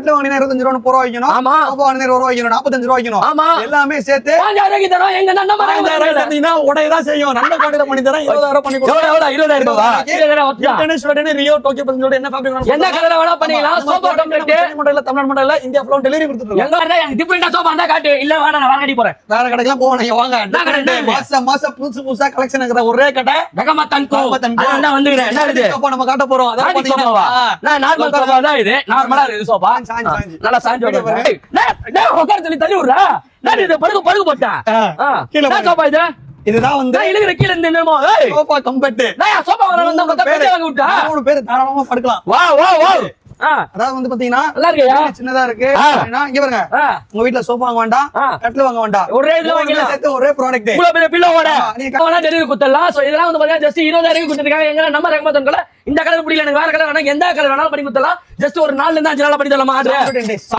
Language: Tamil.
25 ரூபா 30 ரூபா வைக்கணும். ஆமா. சோஃபா வாங்கினா 20 ரூபா வைக்கணும், 45 ரூபா வைக்கணும். ஆமா. எல்லாமே சேர்த்து 5000 தரோம். எங்க நண்பர் 5000 தந்தீங்கன்னா உடையதான் செய்யும். நல்ல குவாலிட்டில பண்ணி தரேன். 20000 பண்ணி கொடுங்க. எவ்வளவு 20000 ரூபாவா? 20000 ஒத்துடா. இன்டர்நேஷனல் ரியோ டோக்கியோ பசங்களோட என்ன ஃபேப்ரிக் வேணும்? என்ன கலர்ல வேணா பண்ணிக்கலாம். சோஃபா டெம்ப்ளேட் மாடல்ல தமிழ்நாடு மாடல்ல இந்தியா ஃபுல்லா டெலிவரி கொடுத்துறோம். எங்க வரதா எனக்கு டிஃபரெண்டா சோஃபா இருந்தா காட்டு. இல்ல வேணா நான் வாங்கடி போறேன். வேற கடைக்கெல்லாம் போவோம். நீங்க வாங்க. நான் கடை என்ன? மாசம் புதுசா கலெக்ஷன் இருக்கிற ஒரே கடை ரகமத்தன் கோ. அதான் வந்துக்கிறேன். என்ன இது? சோஃபா நம்ம காட்ட போறோம். அத காட்டி பாத்தீங்கன்னா சோஃபாவா? நான் நார்மல் சோஃபா தான் இது. நார்மலா இருக்கு சோஃபா. சாஞ்சி. நல்லா சாஞ்சி உட்காரு. டேய் உட்கார சொல்லி தள்ளி விடுறா. நான் இது படுக்க போட்டேன். கீழ என்ன சோஃபா இது? இதுதான் வந்து நான் இழுக்கிற கீழ இருந்து என்னமோ. ஏய் சோஃபா கம்பெட். நான் சோஃபா வரணும் தான் பத்தி வாங்கி விட்டா. 3 பேர் தாராளமா படுக்கலாம். வா வா வா. அதாவது வந்து பாத்தீங்கன்னா நல்லா இருக்கியா? சின்னதா இருக்கு. இங்க பாருங்க. உங்க வீட்ல சோஃபா வாங்க வேண்டாம், கட்டில் வாங்க வேண்டாம். ஒரே இதுல வாங்கிடலாம். சேர்த்து ஒரே ப்ராடக்ட். இவ்வளவு பெரிய பில்லோட நீங்க டெலிவரி கொடுத்தலாம். சோ இதெல்லாம் வந்து பாத்தீங்கன்னா ஜஸ்ட் 20000 கொடுத்துருக்காங்க. எங்க நம்ம ரகமத்தன் கடை. இந்த கலர் பிடிக்கல எனக்கு வேற கலர் வேணா எந்த கலர் வேணாலும் பண்ணி கொடுத்தலாம். ஜஸ்ட் ஒரு 4 ல இருந்து 5 நாள்ல பண்ணி தரலாம் ஆர்டர்.